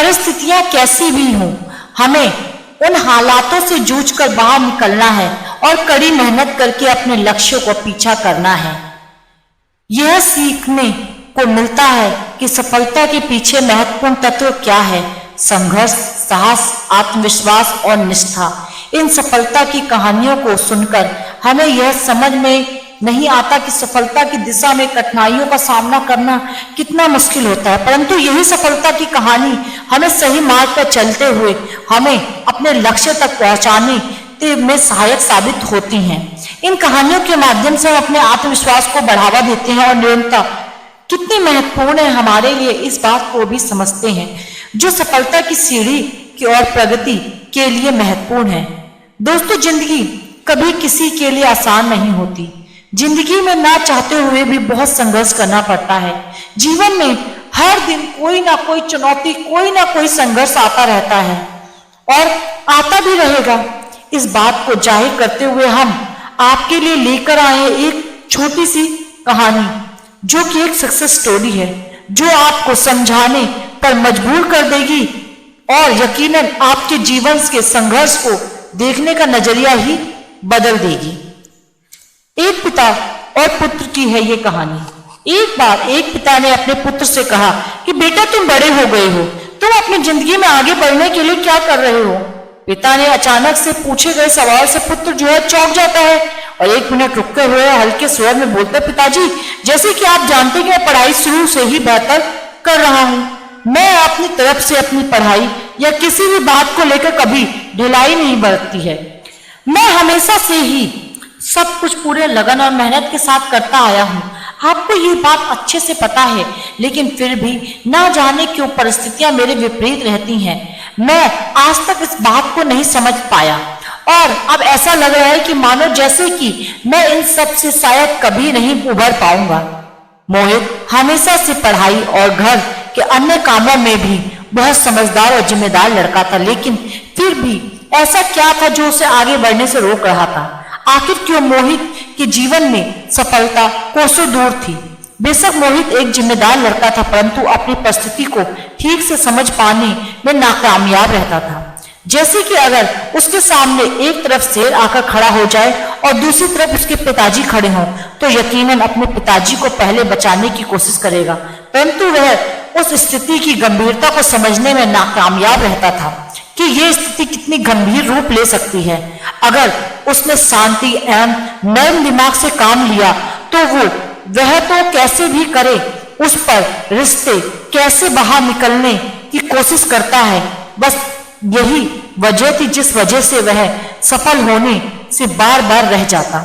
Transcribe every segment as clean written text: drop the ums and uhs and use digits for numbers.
परिस्थितियां कैसी भी हों, हमें उन हालातों से जूझकर बाहर निकलना है और कड़ी मेहनत करके अपने लक्ष्यों को पीछा करना है। यह सीखने को मिलता है कि सफलता के पीछे महत्वपूर्ण तत्व क्या है। संघर्ष, साहस, आत्मविश्वास और निष्ठा। इन सफलता की कहानियों को सुनकर हमें यह समझ में नहीं आता कि सफलता की दिशा में कठिनाइयों का सामना करना कितना मुश्किल होता है, परंतु यही सफलता की कहानी हमें सही मार्ग पर चलते हुए हमें अपने लक्ष्य तक पहुंचाने में सहायक साबित होती हैं। इन कहानियों के माध्यम से हम अपने आत्मविश्वास को बढ़ावा देते हैं और निरंतरता कितनी महत्वपूर्ण है हमारे लिए इस बात को भी समझते हैं, जो सफलता की सीढ़ी की ओर प्रगति के लिए महत्वपूर्ण है। दोस्तों, जिंदगी कभी किसी के लिए आसान नहीं होती। जिंदगी में ना चाहते हुए भी बहुत संघर्ष करना पड़ता है। जीवन में हर दिन कोई ना कोई चुनौती, कोई ना कोई संघर्ष आता रहता है और आता भी रहेगा। इस बात को जाहिर करते हुए हम आपके लिए लेकर आए एक छोटी सी कहानी, जो कि एक सक्सेस स्टोरी है, जो आपको समझाने पर मजबूर कर देगी और यकीनन आपके जीवन के संघर्ष को देखने का नजरिया ही बदल देगी। एक पिता और पुत्र की है ये कहानी। एक बार एक पिता ने अपने पुत्र से कहा कि बेटा, तुम बड़े हो गए हो, तुम अपनी जिंदगी में आगे बढ़ने के लिए क्या कर रहे हो? पिता ने अचानक से पूछे गए सवाल से पुत्र जो है चौंक जाता है और एक मिनट रुकते हुए हल्के स्वर में बोलता है, पिताजी, जैसे कि आप जानते हैं कि मैं पढ़ाई शुरू से ही बेहतर कर रहा हूँ। मैं अपनी तरफ से अपनी पढ़ाई या किसी भी बात को लेकर कभी ढिलाई नहीं बरतती है। मैं हमेशा से ही सब कुछ पूरे लगन और मेहनत के साथ करता आया हूँ। आपको ये बात अच्छे से पता है, लेकिन फिर भी ना जाने क्यों परिस्थितियां मेरे विपरीत रहती हैं। मैं आज तक इस बात को नहीं समझ पाया और अब ऐसा लग रहा है कि मानो जैसे कि मैं इन सब से शायद कभी नहीं उभर पाऊंगा। मोहित हमेशा से पढ़ाई और घर के अन्य कामों में भी बहुत समझदार और जिम्मेदार लड़का था, लेकिन फिर भी ऐसा क्या था जो उसे आगे बढ़ने से रोक रहा था? आखिर क्यों मोहित के जीवन में सफलता कोसों दूर थी? बेशक मोहित एक जिम्मेदार लड़का था, परंतु अपनी परिस्थिति को ठीक से समझ पाने में नाकामयाब रहता था। जैसे कि अगर उसके सामने एक तरफ शेर आकर खड़ा हो जाए और दूसरी तरफ उसके पिताजी खड़े हों, तो यकीनन अपने पिताजी को पहले बचाने की कोशिश करेगा, परंतु वह उस स्थिति की गंभीरता को समझने में नाकामयाब रहता था कि यह स्थिति कितनी गंभीर रूप ले सकती है। अगर उसने शांति एवं नर्म दिमाग से काम लिया तो वह तो कैसे भी करे उस पर रिश्ते कैसे बाहर निकलने की कोशिश करता है। बस यही वजह थी जिस वजह से वह सफल होने से बार बार रह जाता।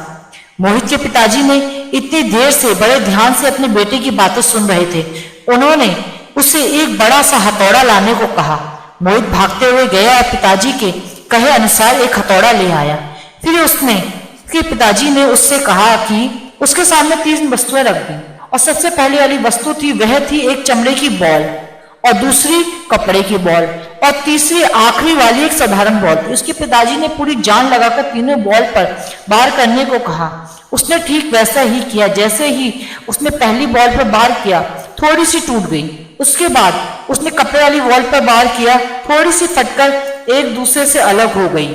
मोहित के पिताजी ने इतनी देर से बड़े ध्यान से अपने बेटे की बातें सुन रहे थे। उन्होंने उसे एक बड़ा सा हथौड़ा लाने को कहा। मोहित भागते हुए गया और पिताजी के कहे अनुसार एक हथौड़ा ले आया। फिर उसके पिताजी ने उससे कहा कि उसके सामने 3 वस्तुएं रख दी और सबसे पहले वाली वस्तु थी वह थी एक चमड़े की बॉल और दूसरी कपड़े की बॉल और तीसरी आखिरी वाली एक साधारण बॉल। उसके पिताजी ने पूरी जान लगाकर तीनों बॉल पर वार करने को कहा। उसने ठीक वैसा ही किया। जैसे ही उसने पहली बॉल पर वार किया, थोड़ी सी टूट गई। उसके बाद उसने कपड़े वाली बॉल पर वार किया, थोड़ी सी फटकर एक दूसरे से अलग हो गई।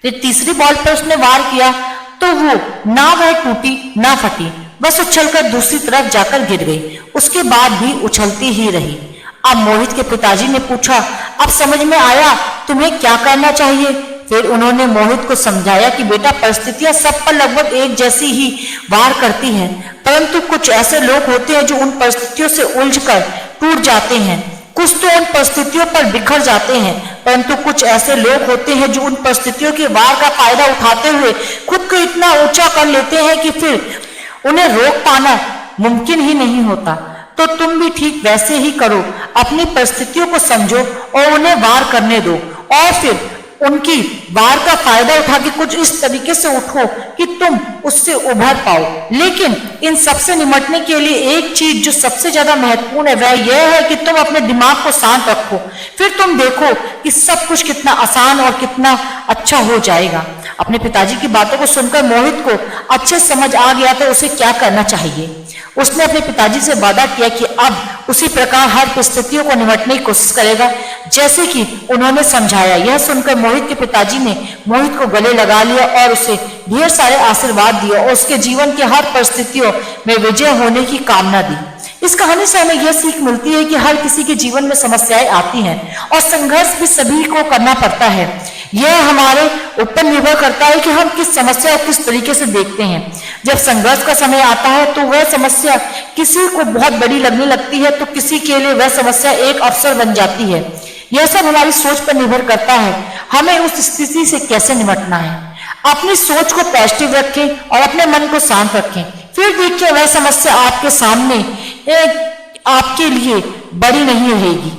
फिर तीसरी बॉल पर उसने वार किया तो वो ना वह टूटी ना फटी, बस उछलकर दूसरी तरफ जाकर गिर गई। उसके बाद भी उछलती ही रही। अब मोहित के पिताजी ने पूछा, अब समझ में आया तुम्हें क्या करना चाहिए? फिर उन्होंने मोहित को समझाया कि बेटा, परिस्थितियां सब पर लगभग एक जैसी ही वार करती हैं, परंतु कुछ ऐसे लोग होते हैं जो उन परिस्थितियों से उलझकर टूट जाते हैं। कुछ तो उन परिस्थितियों पर बिखर जाते हैं, परंतु कुछ ऐसे लोग होते हैं जो उन परिस्थितियों के वार का फायदा उठाते हुए खुद को इतना ऊंचा कर लेते हैं कि फिर उन्हें रोक पाना मुमकिन ही नहीं होता। तो तुम भी ठीक वैसे ही करो। अपनी परिस्थितियों को समझो और उन्हें वार करने दो और फिर उनकी वार का फायदा उठा के कुछ इस तरीके से उठो कि तुम उससे उभर पाओ। लेकिन इन सबसे निपटने के लिए एक चीज जो सबसे ज्यादा महत्वपूर्ण है वह यह है कि तुम अपने दिमाग को शांत रखो। फिर तुम देखो कि सब कुछ कितना आसान और कितना अच्छा हो जाएगा। अपने पिताजी की बातों को सुनकर मोहित को अच्छे समझ आ गया था उसे क्या करना चाहिए। उसने अपने पिताजी से वादा किया कि अब उसी प्रकार हर परिस्थितियों को निपटने की कोशिश करेगा जैसे कि उन्होंने समझाया। यह सुनकर मोहित के पिताजी ने मोहित को गले लगा लिया और उसे ढेर सारे आशीर्वाद दिए और उसके जीवन की हर परिस्थितियों में विजय होने की कामना दी। इस कहानी से हमें यह सीख मिलती है कि हर किसी के जीवन में समस्याएं आती हैं और संघर्ष भी सभी को करना पड़ता है। यह हमारे ऊपर निर्भर करता है कि हम किस समस्या को किस तरीके से देखते हैं। जब संघर्ष का समय आता है तो वह समस्या किसी को बहुत बड़ी लगने लगती है तो किसी के लिए वह समस्या एक अवसर बन जाती है। यह सब हमारी सोच पर निर्भर करता है, हमें उस स्थिति से कैसे निपटना है। अपनी सोच को पॉजिटिव रखें और अपने मन को शांत रखें, फिर देखिए वह समस्या आपके सामने आपके लिए बड़ी नहीं रहेगी।